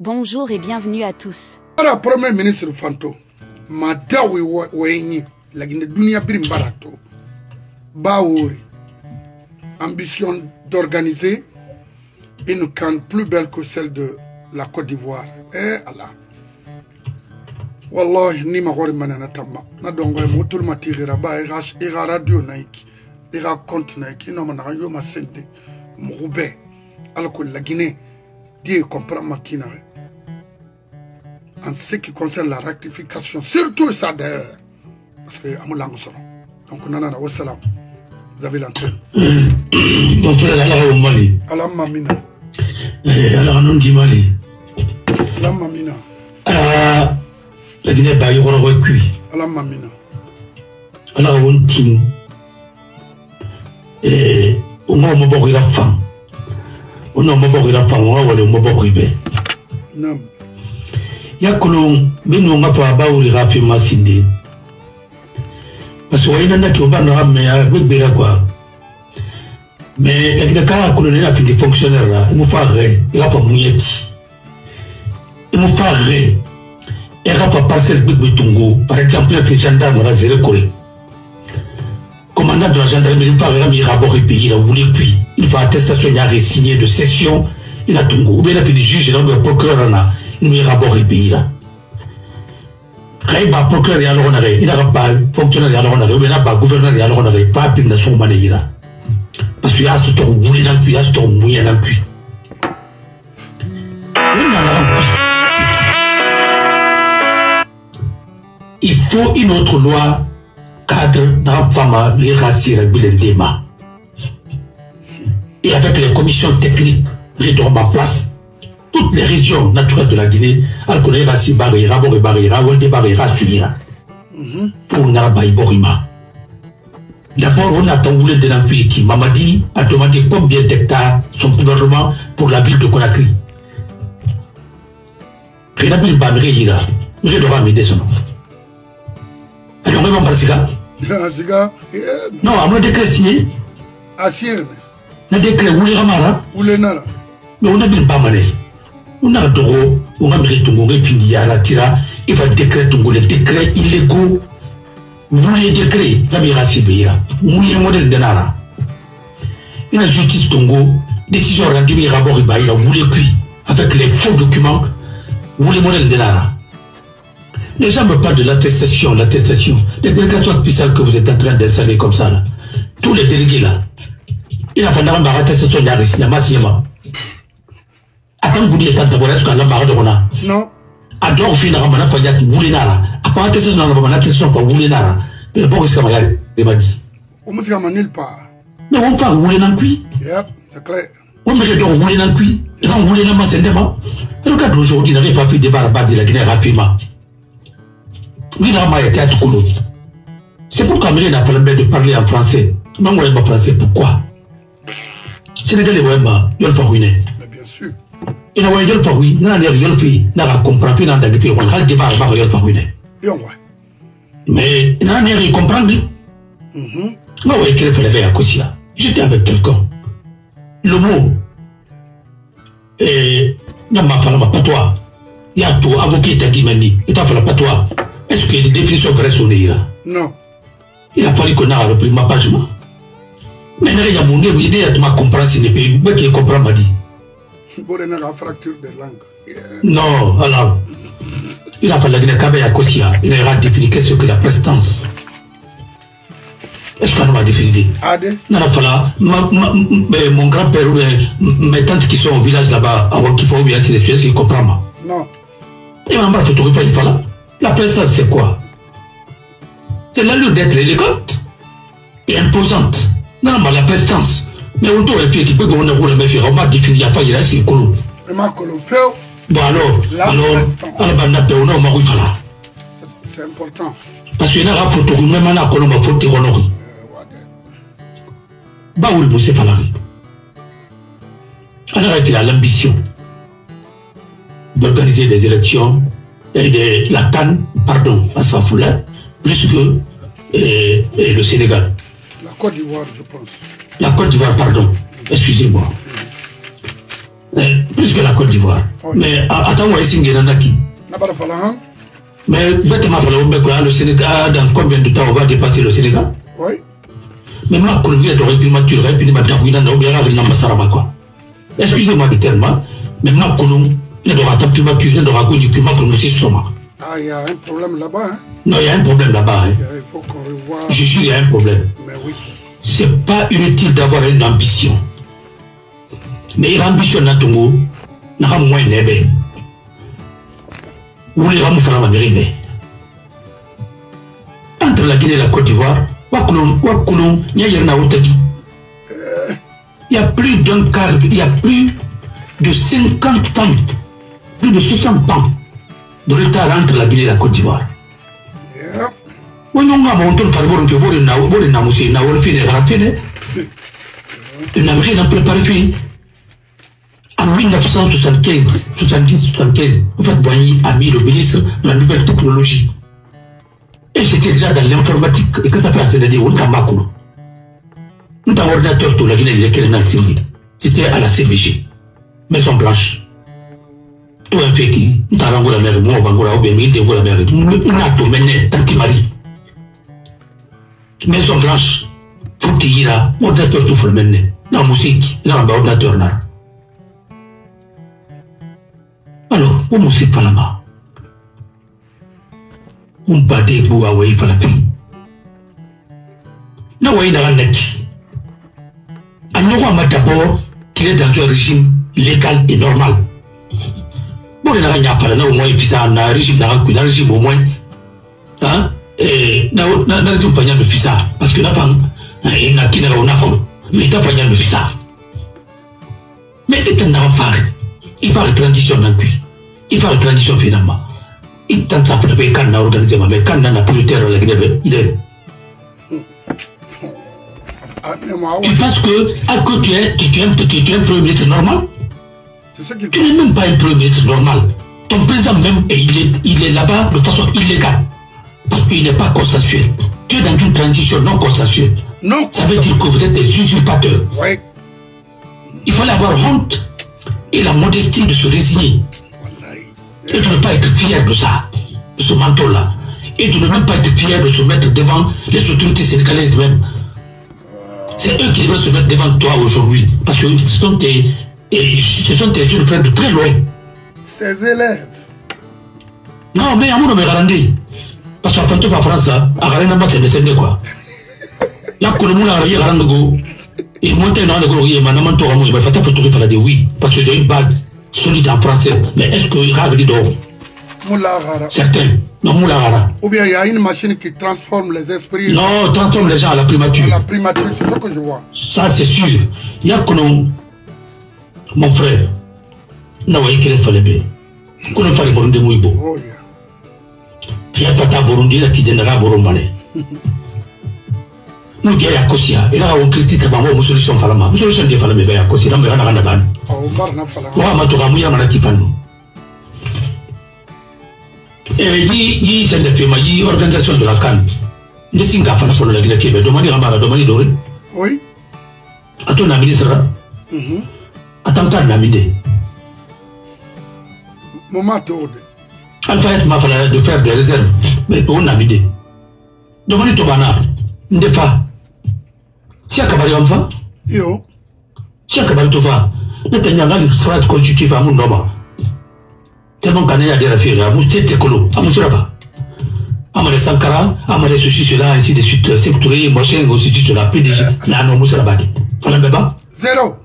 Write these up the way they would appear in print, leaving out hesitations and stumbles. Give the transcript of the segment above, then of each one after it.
Bonjour et bienvenue à tous. Le Premier ministre Fanto, Madawi Wenyi, la Guinée Brimbarato, Baouri, ambition d'organiser une canne plus belle que celle de la Côte d'Ivoire. Eh Allah. Wallahi, ni ma gori manana tamma. Na dongo motul matira ba ira radio naiki, ira compte naiki, no manana yo ma sente, moube, alors la Guinée, Dieu comprend ma kinare. En ce qui concerne la rectification, surtout ça d'ailleurs, parce que à mon langue solo. Donc nanana wassalam, vous avez l'antenne. Mon frère Allah au Mali. Allah mamina. Allah non du Mali. Allah mamina. La Guinée ba yoro cuit. Allah mamina. Allah on tin. On m'a mobori la femme. On m'a mobori la femme, on va le mobori bé. Non. Yakolon beno ngapa bauri rapi masinde parce que ina ndati obana me ya gbera quoi mais la kidaka kolonel a fini fonctionnaire là il me parle il a pas mouilleti il me parle il a pas passé le bébé Tongo par exemple le gendarme là zéro collé commandant de la gendarmerie parle il a rapport pays là voulait puis il faut attestation il a signé de session il a Tongo ou bien la juge là le procureur là il y a rapport et pays là. Quand il va procureur, il y a l'honneur, il n'a pas fonctionnaire, il y a l'honneur, il n'a pas gouverneur, il y a l'honneur, pas plus de son mané là. Parce qu'il y a ce tour mouillé dans le puits, il y a ce tour mouillé dans le puits. Il faut une autre loi cadre dans Fama, les racistes, le débat. Et avec les commissions techniques, les dormes en place. Toutes les régions naturelles de la Guinée, elles connaissent Rassi Barira, Boré Barira, Wolde Barira, Suira. Pour Narabaï Borima. D'abord, on a voulu de l'empire qui Mamadi a demandé combien d'hectares son gouvernement pour la ville de Conakry. Renabil Bamire Ira, je dois m'aider son nom. Alors, on va parler de ça. Non, à mon décret signé. Asir. Le décret, où est Ramara? Où est Nara? Mais on a bien Bamane. On a droit, on a mis Tongo, et puis il y a la tira, il va décret Tongo, les décrets illégaux. Vous les décrets, la mirasi Beira, mouillé modèle de Nara. Et la justice Tongo, décision rendue, il rapport et Baïra, vous les cuits, avec les faux documents, vous les modèles de Nara. Les gens me parlent de l'attestation, les délégations spéciales que vous êtes en train d'installer comme ça, là. Tous les délégués là. Il a fallu avoir l'attestation d'Arisiyama. Attends, vous dites d'abord, est-ce qu'on a marre de Rona? Non. Alors, finalement, on a pas dit que vous voulez nara. Après, attestation, on a attestation pour vous voulez nara. Mais bon, c'est comme il m'a dit. On me dit à nulle part. Mais on parle, vous voulez n'en cuit? Yep, c'est clair. On me dit, vous voulez n'en cuit? Et quand vous voulez n'en masse, regarde aujourd'hui, il n'avait pas pu débarrasser de la Guinée rapidement. Oui, là, il était à Toukolo. C'est pourquoi il n'a pas le même de parler en français. Non, on pas français, pourquoi? Sénégalais, ouais, il n'a pas ruiné. Mais bien sûr. Il n'a pas ruiné, il n'a rien fait, il n'a pas compris, il n'a pas fait, il n'a pas ruiné. Mais il n'a rien compris. Moi, je suis fait à côté là. J'étais avec quelqu'un. Le mot, il n'a pas fait la patois. Il y a tout, avocat qui t'a dit, il t'a fait la patois. Est-ce qu'il y a des définitions vraies sur les là? Non. Il a fallu qu'on a repris ma page. Mais il y a mon nez, il y a ma compréhension des pays, mais qui comprend m'a dit. La fracture de langue. Non, alors, il a fallu que à côté, il a défini qu'est-ce que la prestance. Est-ce qu'on va définir? Non, mon grand-père ou mes tantes qui sont au village là-bas, avant qu'il faut bien les tuer, ils comprennent. Non. Et ma mère, tu ne pas, il fallait. La prestance, c'est quoi? C'est l'allure d'être élégante et imposante. Non, mais la prestance. Mais on doit être qui peut qu'on a roulé, mais on m'a défini, il n'y a pas, il reste une colombe. Bon alors, c'est important. Parce qu'il y a un photo, même un colombe à photo honoré. Bah oui, vous savez pas la vie. Alors, il a l'ambition d'organiser des élections et de la canne, pardon, à Safoula, plus que le Sénégal. La Côte d'Ivoire, je pense. La Côte d'Ivoire, pardon. Excusez-moi. Plus que la Côte d'Ivoire. Oui. Mais attends, on va essayer de Naki. Mais le Sénégal, dans combien de temps on va dépasser le Sénégal? Oui. Mais moi, quand je viens de réprimature, et puis je excusez-moi du terme, mais moi, quand il y a un primature, il y a un document pour nous stomac. Ah, il y a un problème là-bas, hein? Non, il y a un problème là-bas, hein? Il faut qu'on revoie. Je jure, il y a un problème. Mais oui. C'est pas inutile d'avoir une ambition. Mais l'ambition n'a pas moins nébé. Vous voulez vraiment faire la vérité. Entre la Guinée et la Côte d'Ivoire, il y a plus d'un quart, il y a plus de 50 ans, plus de 60 ans de retard entre la Guinée et la Côte d'Ivoire. En 1975, 70-75, vous faites Boigny a mis le ministre de la nouvelle technologie. Et j'étais déjà dans l'informatique. Et quand tu as fait un CDD, on t'a macoulé. Nous avons un ordinateur tout la Guinée, c'était à la CBG, Maison Blanche. Tout un fait qui, nous avons la mère, moi, Bangola, ou bien, nous la mère, nous avons mené, Tanti Marie. Maison Blanche, pour qu'il y ait là, ordinateur tout le mené. Non, musique, il y a un ordinateur là. Alors, on ne sait pas là-bas. On bat des bouts à Waï Falafi. Na Waï n'a rien dit. D'abord qu'il est dans un régime légal et normal. Bon, il n'a rien à au moins, et puis ça, un régime au moins. Hein? Et n'a régime pas de fissa. Parce que n'a pas, il n'a qui n'a pas, mais il n'a pas de fissa. Mais il n'a pas il va transition dans lui. Il va transition finalement. Il tente ça pour le pays quand on a organisé, mais quand on a plus de terre, il est. Tu penses que tu es un premier ministre normal? Tu n'es même pas un premier ministre normal. Ton président même, il est là-bas de façon illégale. Parce qu'il n'est pas consensuel. Tu es dans une transition non consensuelle. Non. Ça veut dire que vous êtes des usurpateurs. Oui. Il fallait avoir honte et la modestie de se résigner. Et de ne pas être fier de ça, de ce manteau-là. Et de ne même pas être fier de se mettre devant les autorités sénégalaises même. C'est eux qui devraient se mettre devant toi aujourd'hui. Parce que ce sont tes jeunes frères de très loin. Ses élèves. Non, mais à mon nom, parce que quand tu vas en France, c'est descendé quoi. Il y a que le monde a regardé. Et moi, il va oui, parce que j'ai une base solide en français. Mais est-ce qu'il y a des dehors? Certains. Non, Moulagara. Ou bien il y a une machine qui transforme les esprits. Non, transforme les gens à la primature. À la primature, c'est ça que je vois. Ça, c'est sûr. Il y a que mon frère, il y a fallait bien. Qu'on ne fallait Burundi Mouibo. Oh, yeah. Il y a Tata Burundi là qui donnera Burumbane. Nous disons à Kosia, et là on critique une solution falama. Une solution de falama, mais à Kosia, on va en avoir. On va mettre un moyen à Tifano. Et il s'est fait une organisation de la Cannes. Ne s'inga pas pour la Guinée, mais demandez à Mara, demandez d'Oré. Oui. À ton ministre, à ton cas, Namide. Moment tourne. Alpha m'a fallu de faire des réserves, mais on a mis. Demandez ton banard, Ndefa. Si à Kabari Amfa, yo. Si à Kabari Tofa, Netanyanga, il sera constitué à mon nom. Tellement qu'on a des affaires, à Moustet Tekolo, à Mousraba. Amare Sankara, Amare ceci, cela, ainsi de suite, sectouré, machin, aussi, cela, PDG, là, non, Mousraba. Falambeba? Zéro.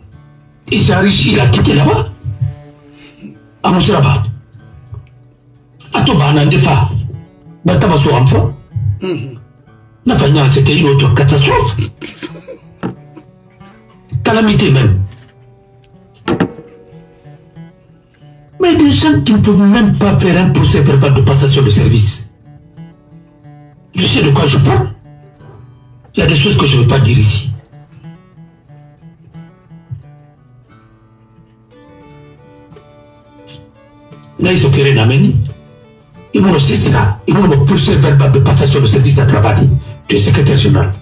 Il s'est enrichi, il a quitté là-bas. À Mousraba. Atoba Nandefa, Batabaso Amfa. C'était une autre catastrophe. Calamité même. Mais des gens qui ne peuvent même pas faire un procès verbal de passation de service. Je sais de quoi je parle. Il y a des choses que je ne veux pas dire ici. Là, ils sont querés d'amener. Ils vont cesser là. Ils vont me procès verbal de passation de service à travail. Tu es secrétaire général.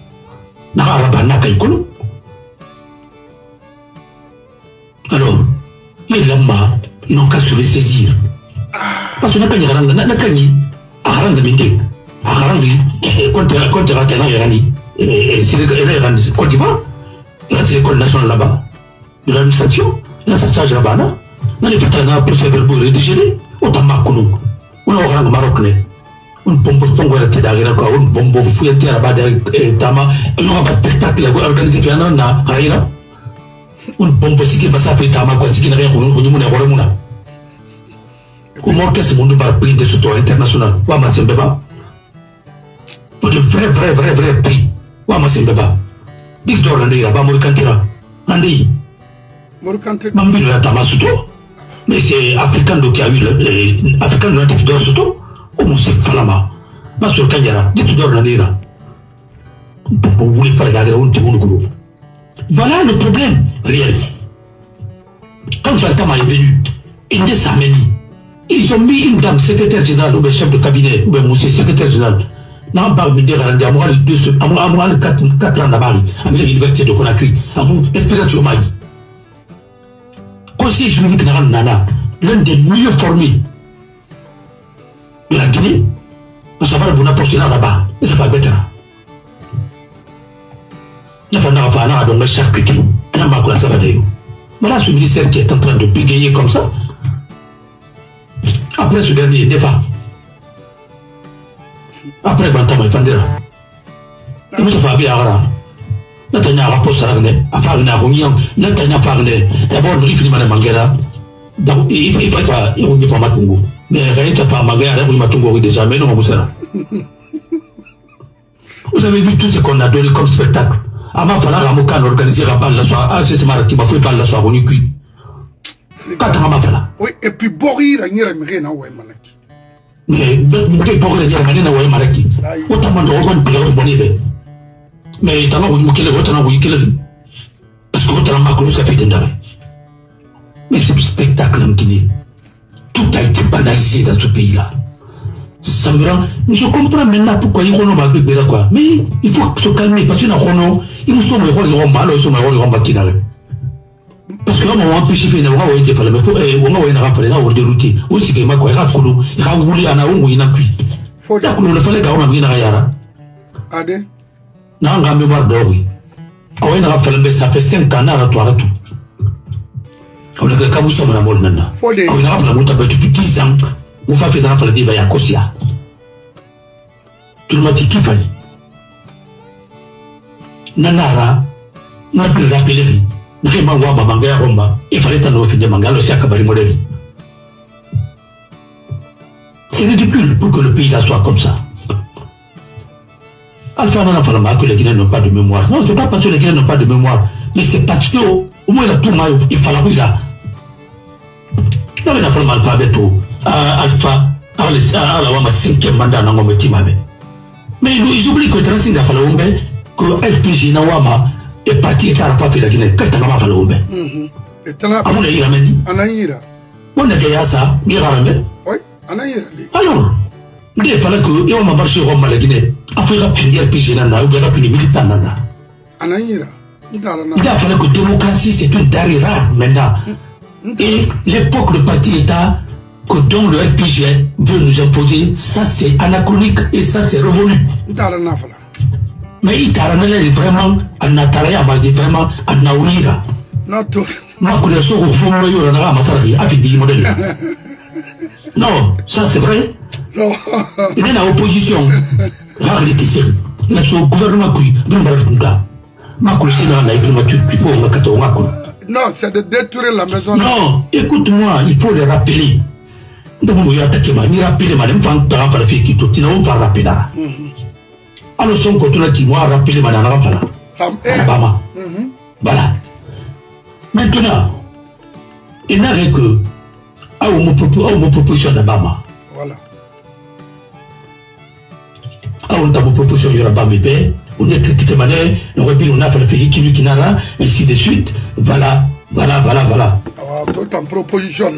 Alors, il Mais là-bas, ils n'ont qu'à se ressaisir. Parce que n'a pas ni arrangé minde, arrangé contre la terre irani et c'est le Côte d'Ivoire. Là c'est l'école nationale là-bas de l'administration. Là ça stage là-bas là. Dans les faits là procès verbaux rédigés, autant makulu. On a orang Maroc né. On pompe pongo la tête à quoi, on bombo fouiller là-bas de tama. On aura un spectacle organisé finalement na Raïra. On bombe si qui va ça fait tama quoi si qui n'a rien on y mona. Comment qu'est-ce que mon prix de ce tour international? Ouama Sembeba. Pour le vrai prix. Ouama Sembeba. 10 dollars là-bas, Morcantera. Nandi. Morcantera. Mambi la Tamasuto. Mais c'est Africain qui a eu Africain de la tête d'or surtout. Ou Moussé Falama. Masur Kanyara. 10 dollars là. Vous voulez faire la guerre, voilà le problème réel. Quand Fantama est venu, il ne s'amène. Ils ont mis une dame secrétaire générale ou bien chef de cabinet ou bien monsieur secrétaire général. N'a pas mis des rendez à moi les 4 ans d'abord avec l'université de Conakry, à mon inspiration maï. Conseiller juridique Nana, l'un des mieux formés de la Guinée, pour savoir le bon approche là-bas, mais ça va bête. N'a pas donc charcuté, n'a pas quoi ça va dire. Voilà ce ministère qui est en train de bégayer comme ça. Après ce dernier, Nefa. Après Bantama et Fandera. Il me fait bien à Natania rapport Saragné, à Farne, à Rounian, Natania Farne. D'abord, il finit Madame Mangera. D'abord, il faut y faire Matungo. Mais rien n'est pas Mangera, il Matungo déjà, mais non, vous savez. Vous avez vu tout ce qu'on a donné comme spectacle. Avant, il fallait Ramokan organiser la balle la soirée. Ah, c'est Marc qui m'a fait balle la soirée, on y cuit. Oui, et puis Bori, il y a rien à voir. Mais Bori, il y a rien à voir. Autant de gens qui ont bonné. Mais t'as envoyé Mukele, autant envoyé Kelly. Parce que autant Macron, ça fait des dards. Mais ce spectacle en Guinée, tout a été banalisé dans ce pays-là. Ça me rend. Je comprends maintenant pourquoi ils ont pas bébé là quoi. Mais il faut se calmer parce que na hono, ils nous sont les rôles mal, ils sont les rôles bâtiment. Parce que là, on empêche de faire des choses, mais on va faire des choses déroutées. On sait que ma quoi, il a coulé, il a voulu en avoir une appui. Il a coulé, il fallait qu'on ait une arrière. Ade. Non, on a mémoire d'or, oui. On a fait ça fait 5 ans à toi tout. On a quand vous sommes à mort maintenant. On a fait la montagne depuis 10 ans. On va faire dans la vie à Kosia. Tout le monde dit qu'il fallait. Nanara, n'a plus rappelé. Il fallait t'en offrir des mangas, le siècle Kabari Modèle. C'est ridicule pour que le pays là soit comme ça. Alpha n'a pas la que les Guinéens n'ont pas de mémoire. Non, c'est pas parce que les Guinéens n'ont pas de mémoire, mais c'est parce que au moins la tour il fallait là. Non, il n'a pas l'alphabet Alpha, à la 5e mandat dans mon petit mabe. Mais ils oublient que Transinga Falombe, que LPG Nawama. Et parti est à la fois de la Guinée, qu'est-ce que tu as fait le Oubé? On a irameni. Anaïra. On a déjà ça, Miramé. Oui, Anaïra. Alors, il fallait que on m'a marché au Rome à la Guinée. Après, la première pige nana, ou bien la première militaire nana. Anaïra. Il fallait que la démocratie, c'est une denrée rare maintenant. Et l'époque, le parti État, que dont le LPG veut nous imposer, ça c'est anachronique et ça c'est révolu. Mais il t'a vraiment à Nataraya, vraiment à Naouira. Non, ça c'est vrai. Il est dans l'opposition. Il est au gouvernement qui non, c'est de détruire la maison. Non, écoute-moi, il faut le rappeler. Donc, il y a attaqué, il rappelle, madame, alors, son côté là qui m'a rappelé madame Alabama. Voilà. Maintenant, il n'a rien que à une proposition d'Alabama. Voilà. À une proposition d'Alabama, on est critiqué manière, on a fait le pays qui n'a ainsi de suite. Voilà. Tout en proposition.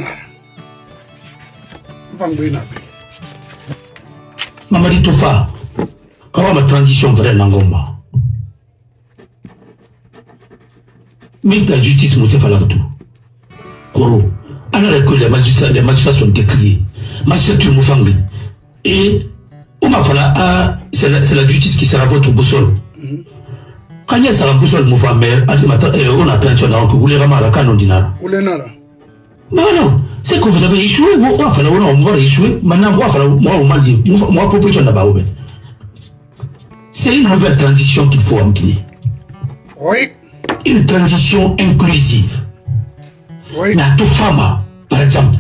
Mamadi Tofa. Comment ma transition vraie Nangomba? Mais la justice m'a fait tout. Koro, alors que les magistrats sont décriés. Magistrature Moufangli. Et c'est la justice qui sera votre boussole. Quand il y a la boussole Moufangli, on a traité que vous voulez ramener la canon dinara. Non, c'est que vous avez échoué, on va échouer. Maintenant, moi, proposition là-bas. C'est une nouvelle transition qu'il faut en Guinée. Oui. Une transition inclusive. Oui. Mais à tout femme, par exemple,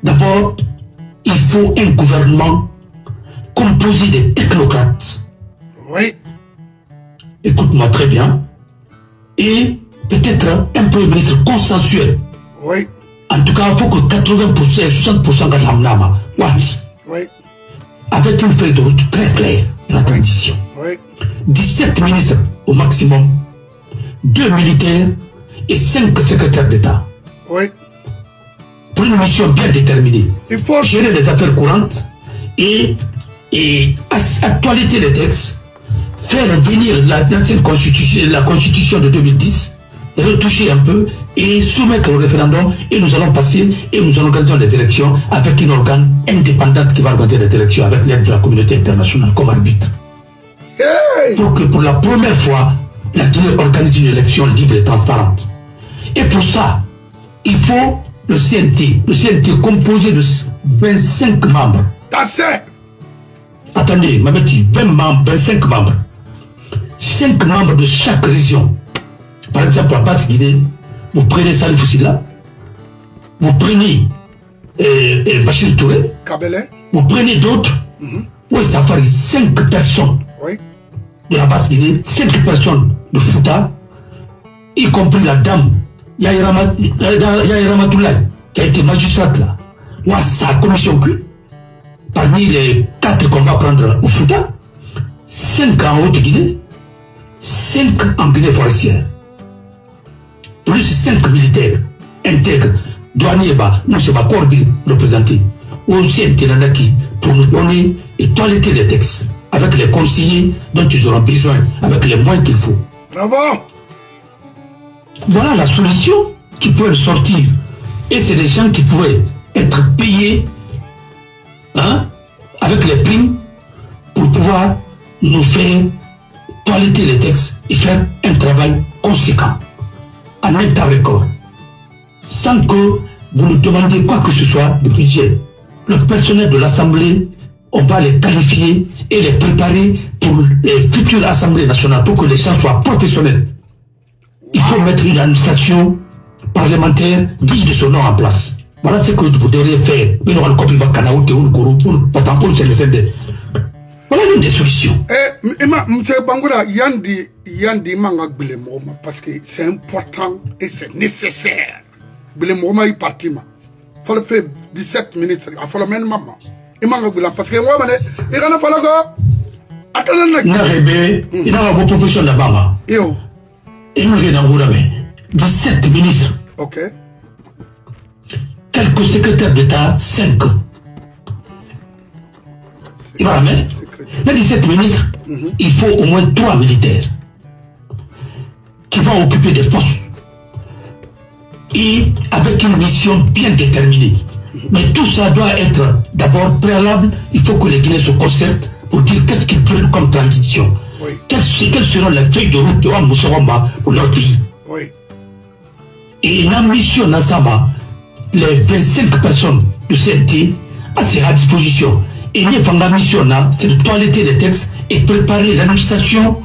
d'abord, il faut un gouvernement composé de technocrates. Oui. Écoute-moi très bien. Et peut-être un premier ministre consensuel. Oui. En tout cas, il faut que 80% et 60% de l'amnama. Oui. Avec une feuille de route très claire de la transition. Oui. 17 ministres au maximum, 2 militaires et 5 secrétaires d'État. Oui. Pour une mission bien déterminée. Il faut gérer les affaires courantes et actualiser les textes, faire venir l'ancienne constitution, la constitution de 2010, retoucher un peu et soumettre au référendum, et nous allons passer et nous allons organiser les élections avec une organe indépendante qui va organiser les élections avec l'aide de la communauté internationale comme arbitre. Hey! Pour que pour la première fois, la Guinée organise une élection libre et transparente. Et pour ça, il faut le CNT composé de 25 membres. Attendez, Mameti, 25 membres. 5 membres de chaque région. Par exemple, à Basse-Guinée, vous prenez Salif Foussila, vous prenez Bachir Touré, Kabele. Vous prenez d'autres, où ça fait 5 personnes de la Basse-Guinée, 5 personnes de Fouta, y compris la dame Yahya Ramatoulaye, qui a été magistrate là. Moi, sa commission Q, parmi les 4 qu'on va prendre au Fouta, 5 en Haute-Guinée, 5 en Guinée forestière. Plus 5 militaires intègres, douaniers, nous sommes à Corbi représentés, aussi Tenanaki, pour nous donner et toiletter les textes, avec les conseillers dont ils auront besoin, avec les moyens qu'il faut. Bravo! Voilà la solution qui peut sortir. Et c'est des gens qui pourraient être payés avec les primes pour pouvoir nous faire toiletter les textes et faire un travail conséquent. En un temps record, sans que vous nous demandiez quoi que ce soit de budget. Le personnel de l'Assemblée, on va les qualifier et les préparer pour les futures Assemblées nationales, pour que les gens soient professionnels. Il faut mettre une administration parlementaire digne de son nom en place. Voilà ce que vous devriez faire. Voilà l'une des solutions. M. Bangoura, Yandi manga Bilemoma, parce que c'est important et c'est nécessaire. Bilemoma est parti. Il faut le faire 17 ministres. Il faut le mettre maman. Il manga Bilam, parce que moi, il y a un falago. Attendez, il y a une proposition là-bas. Yo. Il y a 17 ministres. Ok. Quelques secrétaires d'État, 5. Il va mettre. Les 17 ministres, il faut au moins 3 militaires qui vont occuper des postes et avec une mission bien déterminée. Mais tout ça doit être d'abord préalable. Il faut que les Guinéens se concertent pour dire qu'est-ce qu'ils prennent comme transition. Oui. Quelles seront les feuilles de route de Wamoussaramba pour leur pays. Oui. Et la mission Nassama, les 25 personnes de CNT, sera à disposition. Et la mission, c'est de toiletter les textes et préparer l'administration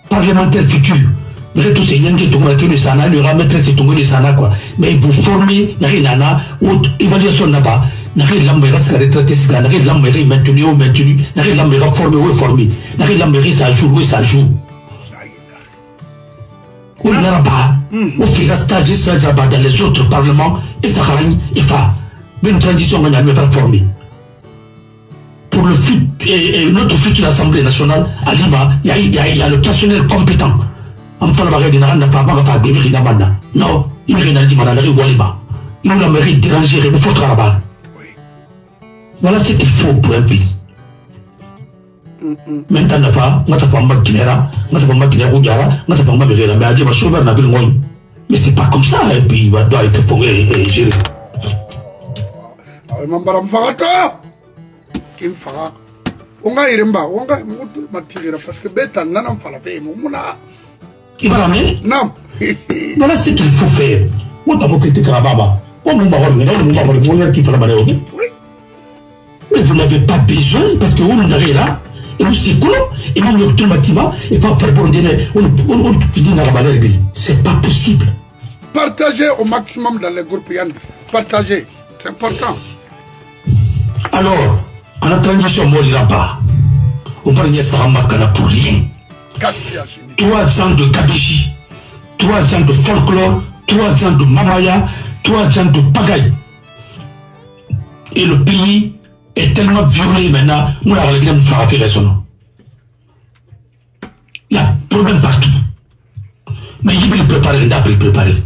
parlementaire future. Mais tout c'est Yangi Tonga le Sana, le ramettre c'est Tonga le Sana quoi. Mais vous formez, Narinana, ou évaluation là-bas, Nari Lambera sera retraité, Nari Lambera maintenu ou maintenu, Nari Lambera formé ou formé, Nari Lambera ça joue ou ça joue. Ou Naraba, ou qui reste dans les autres parlements, et ça gagne, et fa. Mais une transition, on n'a pas formé. Pour notre future Assemblée nationale, à Lima, il y a le personnel compétent. On peut pas dire non, il n'y a rien à dire, il nous mérite de déranger, il faut travailler. Voilà ce qu'il faut pour un pays. Maintenant, on va pas Guinera, on va pas Guinera, on va pas Guinera, mais on va pas Mais c'est pas comme ça, et puis il doit être géré. Mambaram Fagata Kim Faga. Onga Iremba, Onga Mutu Matira, parce que Beta Nanam Falafe, Mumuna. Il va ramener? Non. Voilà ce qu'il faut faire. On t'a critiqué à Baba. On m'a dit qu'il fallait aller. Oui. Mais vous n'avez pas besoin, parce que vous n'avez là, et vous c'est cool, et même le tout bâtiment, et pas faire bon dîner. C'est pas possible. Partagez au maximum dans les groupes Yann. Partagez. C'est important. Alors, en la transition, moi, il n'y a pas. On parle de Saramakana pour rien. 3 ans de Kabichi, 3 ans de folklore, 3 ans de Mamaya, 3 ans de pagaille. Et le pays est tellement violé maintenant, on a réglé de faire affaire son nom. Il y a problème partout. Mais il peut préparer, il peut préparer.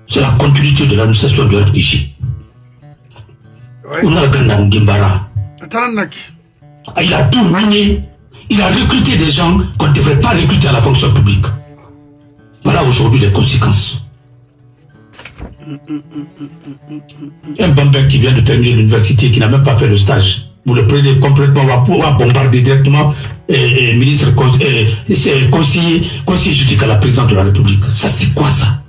C'est la continuité de l'administration de RPG. On a gagné Gimbara. Il a tout miné. Il a recruté des gens qu'on ne devrait pas recruter à la fonction publique. Voilà aujourd'hui les conséquences. Un bambin qui vient de terminer l'université, qui n'a même pas fait le stage, vous le prenez complètement, on va bombarder directement ministre, conseiller judiciaire à la présidente de la République. Ça c'est quoi ça?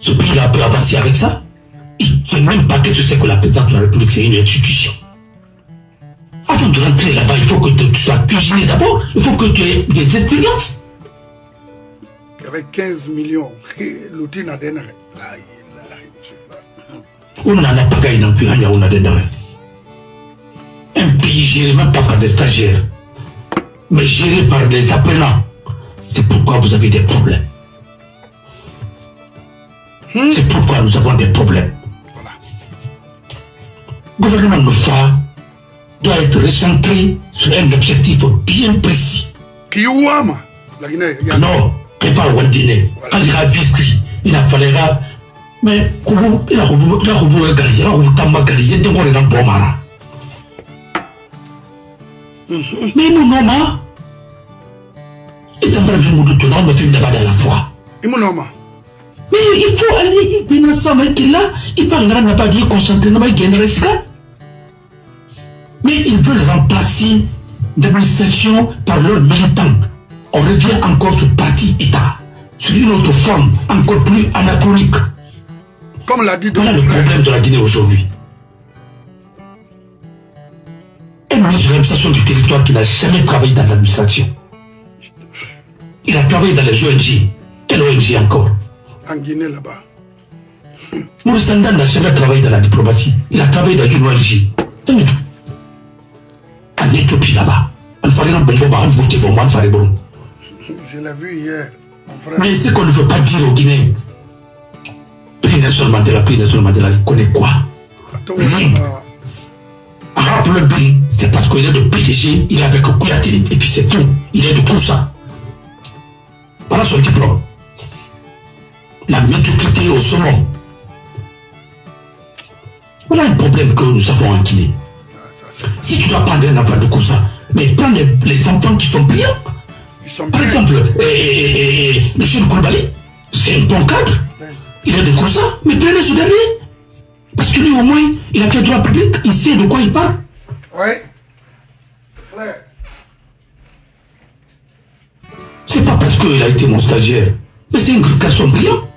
Ce pays-là peut avancer avec ça? Il ne sait même pas que tu sais que la présidente de la République c'est une institution. Avant de rentrer là-bas, il faut que tu sois cuisiné d'abord. Il faut que tu aies des expériences. Avec 15 millions, l'outil n'a rien. On n'en a pas gagné non plus, on a des noms. Un pays géré même pas par des stagiaires, mais géré par des apprenants. C'est pourquoi vous avez des problèmes. C'est pourquoi nous avons des problèmes. Voilà. Le gouvernement de FA doit être recentré sur un objectif bien précis. Kiouama, la Guinée. Non, c'est pas le Guinée. Quand il a vécu, il a fallu. Mais il a mais mon nom, il a à la fois. Mais il faut aller, il peut ensemble qu'il a, il parle pas dire concentrer dans le mais ils veulent remplacer l'administration par leurs militants. On revient encore sur parti État, sur une autre forme encore plus anachronique. Comme l'a dit voilà le problème de la Guinée aujourd'hui. Un ministre de l'administration du territoire qui n'a jamais travaillé dans l'administration. Il a travaillé dans les ONG. Quelle ONG encore? En Guinée là-bas. Maurice Anda n'a jamais travaillé dans la diplomatie. Il a travaillé dans une ONG. En Éthiopie là-bas. Je l'ai vu hier, mon frère. Mais ce qu'on ne veut pas dire aux Guinéens. Nelson Mandela, il connaît quoi? Rien. Rappelez bien, c'est parce qu'il est de PDG, il est avec Kouyaté, et puis c'est tout. Il est de Koussa. Voilà son diplôme. La médiocrité au sommet. Voilà un problème que nous avons en Guinée. Si tu dois prendre un enfant de Koussa, mais prends les enfants qui sont brillants. Par exemple, M. Koulibaly, c'est un bon cadre. Il est de Koussa, mais prenez ce dernier. Parce que lui, au moins, il a fait droit public, il sait de quoi il parle. Oui. C'est pas parce qu'il a été mon stagiaire, mais c'est un garçon brillant.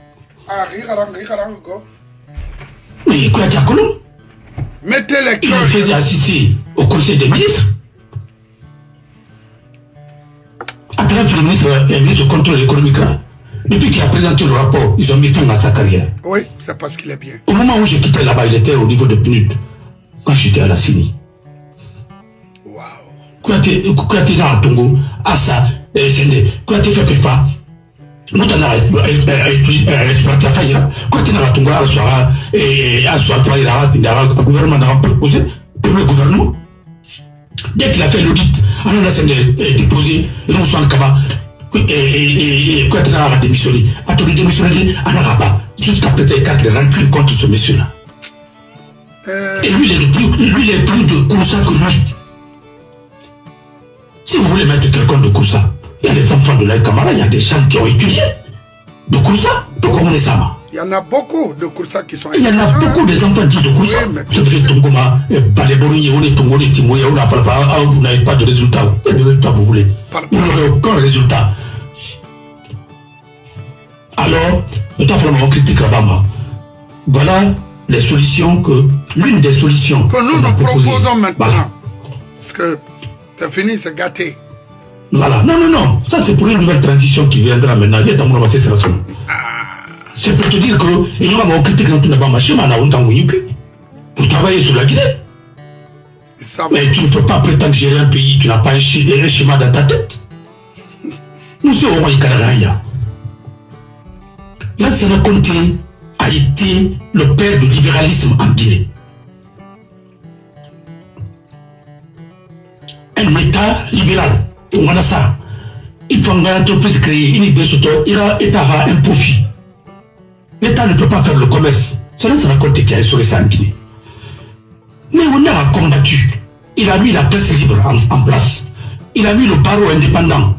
Mais quoi, Diakolom? Mettez les il faisait assister au conseil des ministres. À travers le ministre du contrôle économique là. Depuis qu'il a présenté le rapport, ils ont mis fin à sa carrière. Oui, c'est parce qu'il est bien. Au moment où j'ai quitté là-bas, il était au niveau de PNUD. Quand j'étais à la CENI. Waouh. Kouyaté dans la Tongo, Assa, Sende, Kouyaté fait PFA. Nous t'en avons exploité à Faïra. Kouyaté dans la Tongo, il a un gouvernement dans le premier gouvernement. Dès qu'il a fait l'audit, on a déposé, et on s'en kaba. Et quand il a démissionné, on n'a pas jusqu'à peut-être 4 rancunes contre ce monsieur-là. Et lui, il est plus de Koussa que lui. Si vous voulez mettre quelqu'un de Koussa, Il y a des enfants de la Camara, il y a des gens qui ont étudié de Koursa. Pourquoi on est ça? Il y en a beaucoup de Koursa qui sont... Il y en a beaucoup des enfants dits de Koursa. Vous savez, Tongoma, Balébori, on est Tongoli, Timoya, on a pas, vous n'avez pas de résultat. Quel résultat vous voulez? Vous n'avez aucun résultat. Alors, on critique Rabama. Voilà les solutions que, l'une des solutions que nous nous proposons maintenant. Voilà. Parce que c'est fini, c'est gâté. Voilà. Non. Ça, c'est pour une nouvelle transition qui viendra maintenant. Il y a dans mon c'est la somme. C'est pour te dire que, il y a un critique dans tout le monde, pour travailler sur la Guinée. Mais tu ne peux pas prétendre gérer un pays, tu n'as pas un schéma dans ta tête. Nous sommes au Canada. Là, Sana Conté a été le père du libéralisme en Guinée. Un État libéral, on a ça. Il faut une entreprise créée, une État a un profit. L'État ne peut pas faire le commerce. C'est Sana Conté qui a instauré ça en Guinée. Mais on a combattu. Il a mis la presse libre en place. Il a mis le barreau indépendant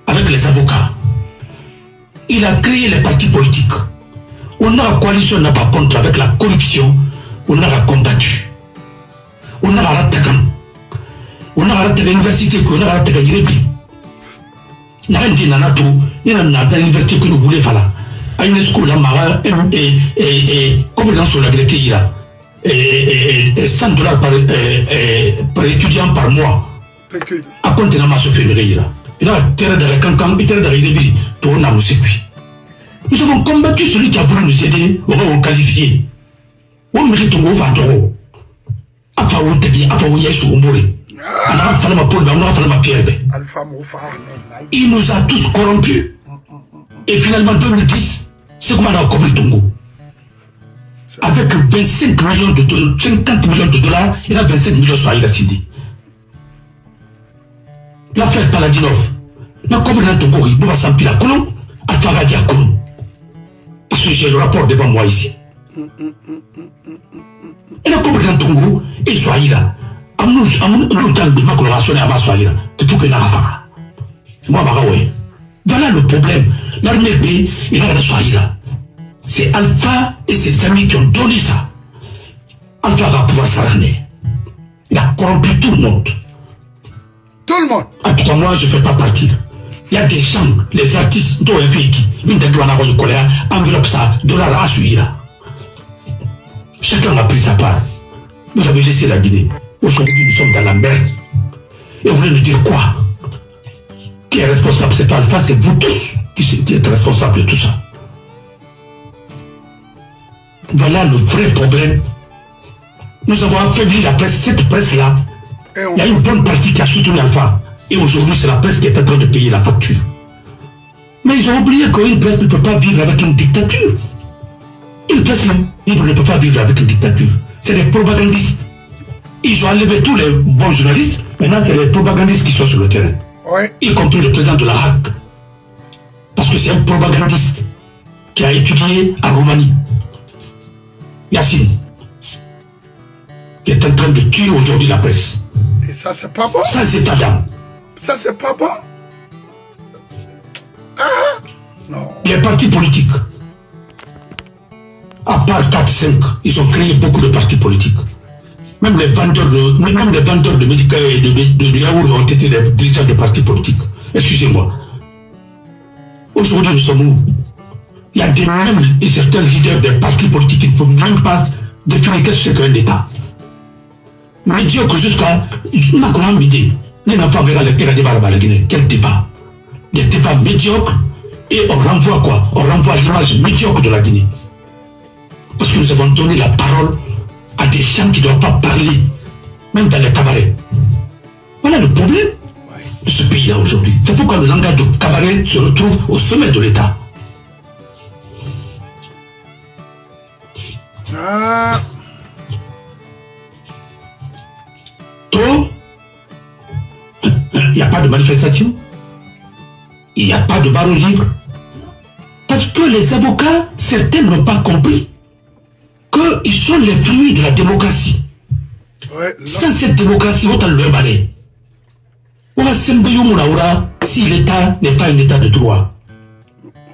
avec les avocats. Il a créé les partis politiques. On a la coalition n'a pas contre avec la corruption. On a combattu. On a la rattaquant. On a raté l'université, on a raté l'université. On a raté l'université que nous voulions faire. À une école, comme dans sur la Grèce, et $100 par étudiant par mois. À compter dans ma février. Il a terre de la cancan, il a terre de la Guinée, tout n'a circuit. Nous avons combattu celui qui a voulu nous aider, on va qualifier. On mérite au Vandoro. Après, on te dit, après, on y est sur Omboré. On a fait ma poule, on a fait ma pierre. Il nous a tous corrompus. Et finalement, 2010, c'est comme on a compris Tongo. Avec 25 millions de dollars, 50 millions de dollars, il a 25 millions sur Aïda Sidi. L'affaire Paladinov. N'a compris dans Tongo, il va s'empiler à Colomb, à Tavadi à Colomb. Parce que j'ai le rapport devant moi ici. Il a compris dans Tongo, et sur Aïda. Voilà le problème. L'armée B, il a la c'est Alpha et ses amis qui ont donné ça. Alpha va pouvoir s'arranger. Il a corrompu tout le monde. Tout le monde. En tout cas, moi, je ne fais pas partie. Il y a des gens, les artistes, dont un véhicule, une des douanes de colère, enveloppe ça, dollar à suivre. Chacun a pris sa part. Vous avez laissé la Guinée. Aujourd'hui, nous sommes dans la merde. Et vous voulez nous dire quoi? Qui est responsable? C'est pas Alpha, c'est vous tous qui êtes responsables de tout ça. Voilà le vrai problème. Nous avons affaibli la presse, cette presse-là. Il y a une bonne partie qui a soutenu Alpha. Et aujourd'hui, c'est la presse qui est en train de payer la facture. Mais ils ont oublié qu'une presse ne peut pas vivre avec une dictature. Une presse libre ne peut pas vivre avec une dictature. C'est des propagandistes. Ils ont enlevé tous les bons journalistes. Maintenant, c'est les propagandistes qui sont sur le terrain. Oui. Y compris le président de la HAC. Parce que c'est un propagandiste qui a étudié à Roumanie. Yassine, qui est en train de tuer aujourd'hui la presse. Et ça, c'est pas bon. Ça, c'est Adam. Ça, c'est pas bon. Ah, non. Les partis politiques, à part 4-5, ils ont créé beaucoup de partis politiques. Même les vendeurs de médicaments et de yaourt ont été des dirigeants de partis politiques. Excusez-moi. Aujourd'hui, nous sommes où? Il y a même certains leaders des partis politiques qui ne faut même pas définir qu'est-ce que c'est qu'un État. Médiocre jusqu'à... Il n'a qu'un midi. Les enfants verront les débats à la Guinée. Quel débat? Des débats médiocres et on renvoie quoi? On renvoie l'image médiocre de la Guinée. Parce que nous avons donné la parole à des gens qui ne doivent pas parler, même dans les cabarets. Voilà le problème de ce pays-là aujourd'hui. C'est pourquoi le langage de cabaret se retrouve au sommet de l'État. Trop, il n'y a pas de manifestation, il n'y a pas de barreau libre. Parce que les avocats, certains n'ont pas compris qu'ils sont les fruits de la démocratie. Ouais, sans cette démocratie, on va le balai. On va s'emballer au moulaoura. si l'État n'est pas un État de droit.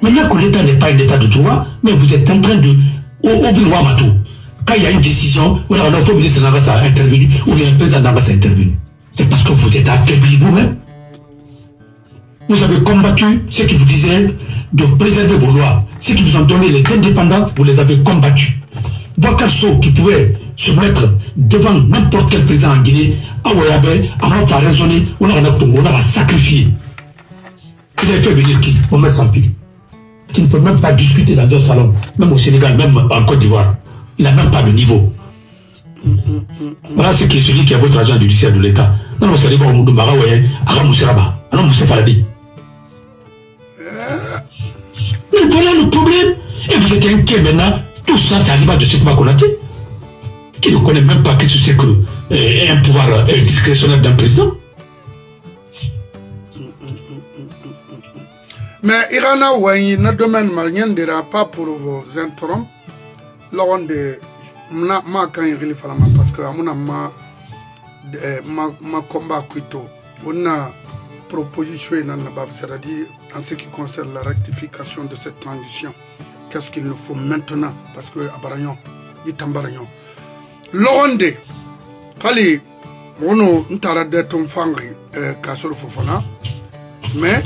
Maintenant que l'État n'est pas un État de droit, mais vous êtes en train de... Quand il y a une décision, ou alors notre ministre Navas a intervenu, ou bien le président Navas a intervenu. C'est parce que vous êtes affaibli vous-même. Vous avez combattu ce qui vous disait de préserver vos lois. Ceux qui vous ont donné les indépendants, vous les avez combattus. Bakasso qui pouvait se mettre devant n'importe quel président en Guinée, on va raisonner, on va sacrifier. Vous avez fait venir qui? On met sans pile. Qui ne peut même pas discuter dans un salon, même au Sénégal, même en Côte d'Ivoire. Il n'a même pas de niveau. Voilà ce qui est celui qui a votre agent judiciaire de l'État. Non, non, c'est les gars, Moudoumara, ouais, Ara Mousseraba. Alors, Moussa Faladi. Mais voilà le problème. Et vous êtes inquiet maintenant. Tout ça, c'est à l'image de Sekouba Konaté, qui ne connaît même pas qu'est-ce que c'est qu'un pouvoir discrétionnaire d'un président. Mais Irana Ouayi, notre domaine malien ne dira pas pour vous interrompre. Lors de ma quand il fallait parce que ma combat quito, on a proposition c'est-à-dire en ce qui concerne la rectification de cette transition. Qu'est-ce qu'il nous faut maintenant? Parce que Abaragnon, il t'embaragnon. Loronde, Kali, on n'tara de ton fangri, Kassor Fofana, mais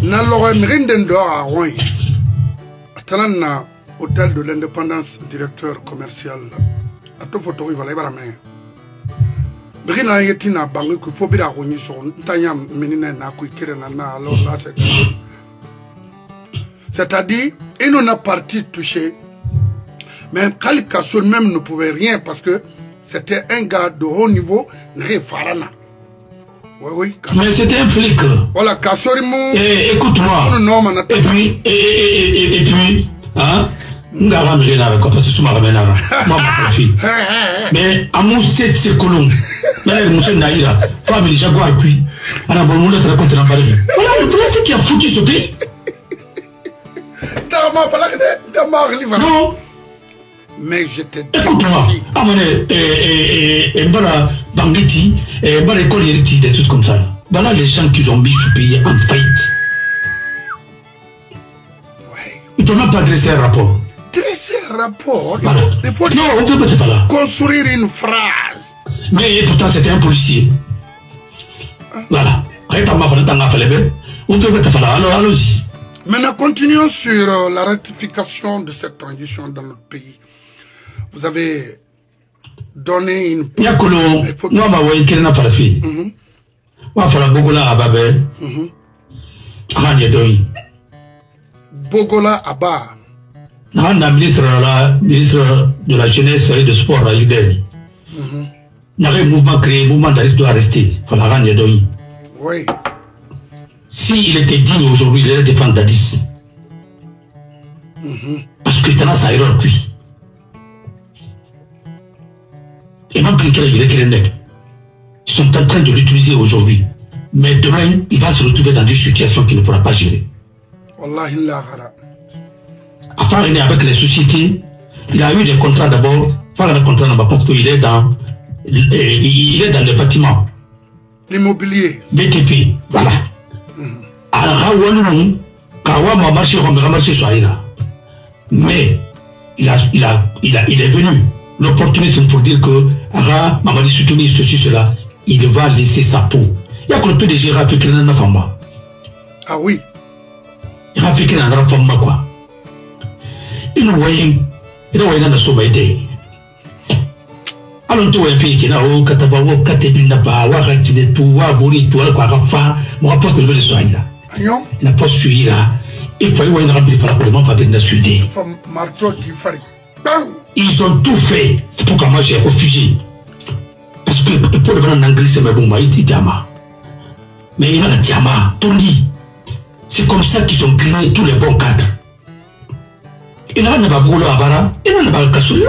na Lorraine Rindendo à Rouen, Atalana, hôtel de l'indépendance, directeur commercial, à tout photo, il va aller à la main. Brina Yetina Bangu, qu'il faut bien Rouen, son Tanyam, Menina, Nakuikirena, alors là, c'est-à-dire, il nous a parti touché. Mais Kali Kassour même ne pouvait rien parce que c'était un gars de haut niveau, Farana. Oui, oui. Mais c'était un flic. Voilà, Kassour, écoute-moi. Et puis, hein, Ngara Mirenara, parce que c'est ma Ramenara. Moi, ma fille. Mais, à mon c'est colon. Mais, monsieur Naïra, femme, il jaguar cuit. Alors, bon, on laisse raconter la barrière. Voilà, le problème, qui a foutu ce pays. Non. Mais j'étais... Écoute-moi, Mbara Bangiti, Mbara École Hériti, des trucs comme ça. Voilà les gens qui ont mis ce pays en faillite. Ouais. Ils ne peuvent même pas dresser un rapport. Dresser un rapport? Voilà. Il faut non, on ne peut pas là. Construire une phrase. Mais pourtant, c'était un policier. Voilà. On peut pas là. Alors, allons-y. Maintenant, continuons sur la ratification de cette transition dans notre pays. Vous avez donné une... Yakolo, moi, ma voix, qui n'a pas la fille. Moi, il Bogola Ababe. Bogola Abba. Ministre de la jeunesse et de sport à l'idée. Il y a un mouvement créé, mouvement d'arrêt doit rester. Oui. S'il était digne aujourd'hui, il allait défendre Dadis. Parce qu'il était dans sa erreur, lui. Et même plus qu'il est net. Ils sont en train de l'utiliser aujourd'hui. Mais demain, il va se retrouver dans des situations qu'il ne pourra pas gérer. À part il est avec les sociétés, il a eu des contrats d'abord, pas le contrat là-bas, parce qu'il est dans le bâtiment. L'immobilier. BTP, voilà. Mais il est venu l'opportunisme pour dire que Ara Mamadi soutenir ceci, cela, il va laisser sa peau. Il y a qu'on peut déjà rappeler dans la femme. Ah oui. Il a fait dans la femme quoi. Il nous voyait dans la sommité. Alors, tu vois, il y a un Katabawo, Katebina, Warakine, Toua, Bori, Toua, Kwarafa, mon rapport de le soin là. Il n'a pas suivi là. Il faut y avoir une rapide pour fabriquer la sudée. Ils ont tout fait. C'est pourquoi moi j'ai refusé. Parce que pour le prendre en anglais, c'est bon, il dit diamant. Mais il y a un diamant, Tony. C'est comme ça qu'ils ont grillé tous les bons cadres. Il n'y a pas de boulot à Bara, il n'y a pas de Kassouli.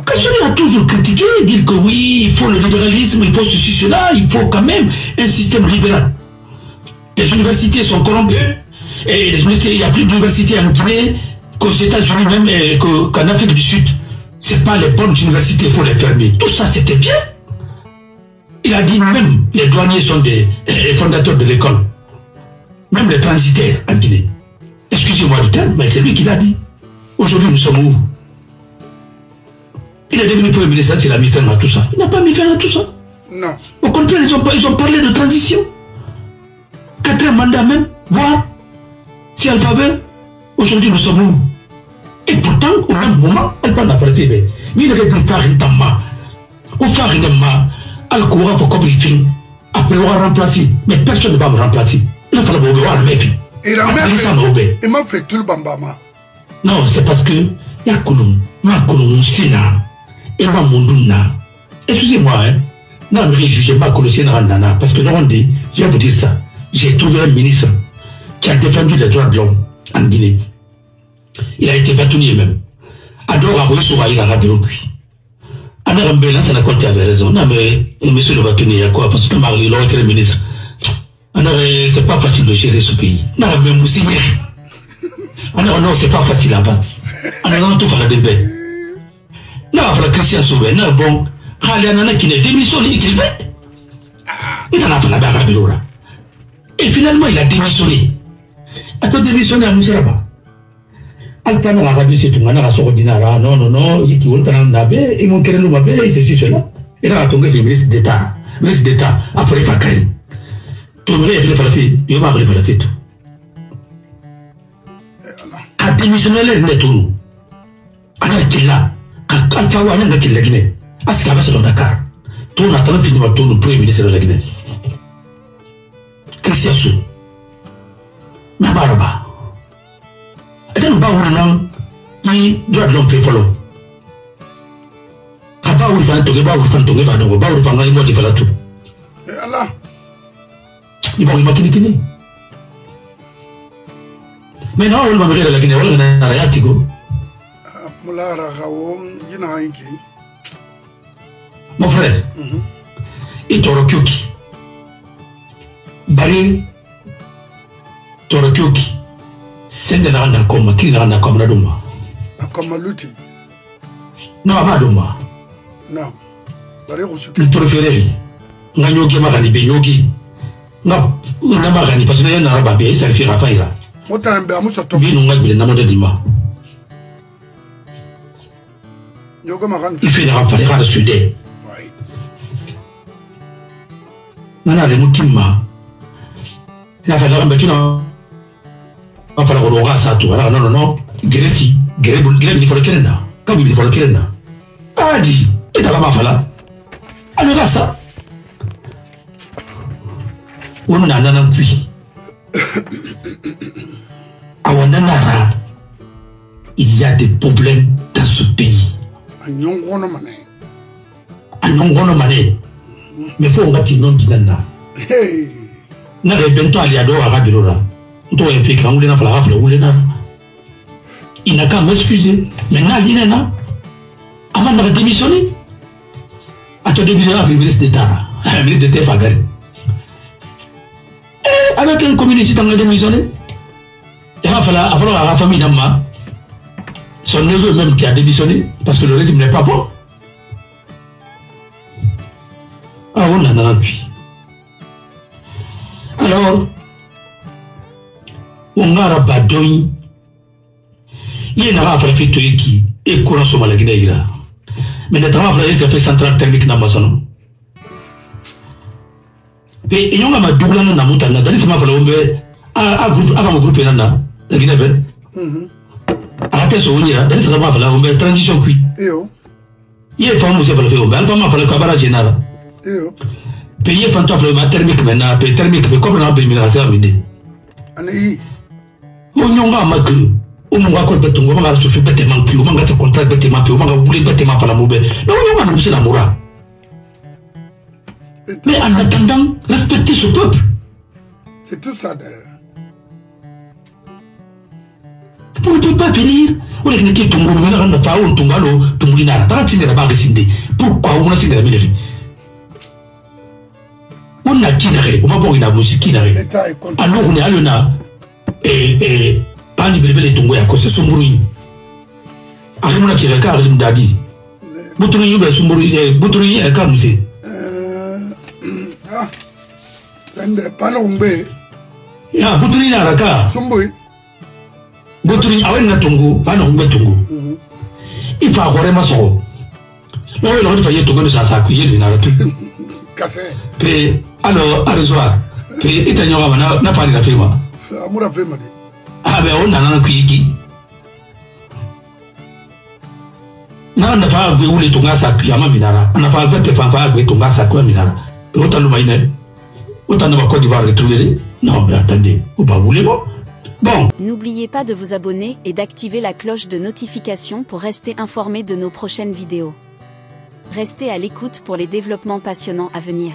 Kassouli a toujours critiqué, dire que oui, il faut le libéralisme, il faut ceci, cela, il faut quand même un système libéral. Les universités sont corrompues, et il n'y a plus d'universités en Guinée qu'aux États-Unis même, qu'en Afrique du Sud. Ce n'est pas les bonnes universités, il faut les fermer. Tout ça, c'était bien. Il a dit même les douaniers sont des fondateurs de l'école. Même les transitaires en Guinée. Excusez-moi du terme, mais c'est lui qui l'a dit. Aujourd'hui, nous sommes où? Il est devenu premier ministre, il a mis fin à tout ça. Il n'a pas mis fin à tout ça. Non. Au contraire, ils ont parlé de transition. 4e mandat même, voir si elle faveur. Aujourd'hui, nous sommes où? Et pourtant, au même moment, elle parle d'appartenir. Mais il aurait pu faire une tamma. Ou faire une tamma. Alors qu'on va faire comme il fait. Après, on va remplacer. Mais personne ne va me remplacer. Il va falloir voir la meuf. Il m'a fait tout le bambama. Non, c'est parce que il y a Kouloum, Sina, et ma Mondouna. Excusez-moi, hein. Non, mais jugez pas que le Sénat Nana. Parce que non, je vais vous dire ça. J'ai trouvé un ministre qui a défendu les droits de l'homme en Guinée. Il a été bâtonnier même. Adore Aboïsoura, il a rabé lui. Alors, ça n'a compté avait raison. Non, mais monsieur le bâtonnier, il y a quoi? Parce que Marley, il aurait été le ministre. Alors, c'est pas facile de gérer ce pays. Non, mais Moussinier. Alors, non, c'est pas facile à battre. Alors, non, tout va la débête. Non, il faut la Christian Sauvé. Non, bon. Il y en a qui ne démissionne, il fait. Il en a fait la barre à. Et finalement, il a démissionné. Il a démissionné à Mousseraba. Alpana la Rabie, c'est tout le monde a son ordinaire. Non, il qui ont un nabé, ils m'ont créé le mabé, et c'est cela. Il a tombé le ministre d'État. Ministre d'État, après Fakari. Tout le monde a fait la fille, il va faire la fête. A démissionné les tours. Alors, il est là. Quand tu as un qui l'a Guinée, à ce qu'il y a sur Dakar, tout le monde a fini par tourner le premier ministre de la Guinée. Christian Sou. Nabaraba. Et nous avons qui doit l'homme fait follow. Aba ou fantogue, ba ou fantogue, ba ou fantogue, il m'a fait tout. Allah. Il va y maquiner. Mais non, on va me la Guinée, on a rien à dire. Mon frère, il t'aura kyoki. Bari, t'aura kyoki. C'est de la rana comme qui n'a comme la doma. Comme l'outil. Non, pas doma. Non. Il préférait. N'ayons magani benyoki. Non, on a magani parce qu'il y a un babé, ça fait Rafaïla. Bien, on a bien la mode d'Ima. Il fait la rafale à la sudée. Nana, les moutima. Il a fait la rambature. Il fa la roga sa to ala non gereti gerebul ni folo kelena kam ni folo kelena adi eta la fala ala gasa wonu na nana puis awanana il y a des problèmes dans ce pays anyongono mané mais faut ngati non dinana hey na rebento ali ado arabirora. Il n'a qu'à m'excuser. Maintenant, il est là. Avant de démissionner. À te démissionner avec le ministre d'État. Le ministre d'État Fagari. Avec une communauté qui a démissionné. Il va falloir à la famille d'Amma. Son neveu même qui a démissionné. Parce que le régime n'est pas bon. Ah, on en a un puis. Alors, on a rabattu. Il y a un fait qui est courant sur la Guinée. Mais le travail c'est fait central thermique dans Basson. Et il y a un double dans la montagne. Dans les semaines, avant le groupe Nana, la Guinée. Arrêtez ce qu'on y a. Dans les semaines, on va transition cuit. Il y a une femme qui a fait le fait. Elle va faire le cabaret général. Payer pantoufle thermique maintenant, payer thermique, mais comme on a payé la service. On y a un macro. On va encore bêtement, on va se faire bêtement plus, on va se contraire bêtement plus, on va rouler bêtement par la mauvaise. Donc on va nous la morale. Mais en attendant, respecter ce peuple. C'est tout ça d'ailleurs. Vous ne pouvez pas venir. On est qui tombe, on n'a pas on tombe à l'eau, tombe l'inara. T'as signé la barre de pourquoi on a signé la mairie? On a qui n'arrête, on va voir une abousie qui n'arrête. Alors on est à l'una et pas libérer les tombes à cause de son bruit. Arimona qui regarde le dadi. Boutouille, Boutouille, et Kamusé. Sende Panongbe. Ya butuni na raka. Sumboy. Butuni awen na tungu, Panongbe tungu. Ifa gore maso. Nawe lo fa yeto gono sasa ku yeli na ratu. Kase. Pe alo arizwa. Pe itanyoga na pali la fema. Amura fema de. Abe ona na ku yigi. Na fa gwe ule tunga saku ya minara. Na fa gwe te fa gwe tunga saku ya minara. Pe otanu maine. Otanu ba Côte d'Ivoire retrouver. Non mais attendez, vous pas voulez bon. Bon. N'oubliez pas de vous abonner et d'activer la cloche de notification pour rester informé de nos prochaines vidéos. Restez à l'écoute pour les développements passionnants à venir.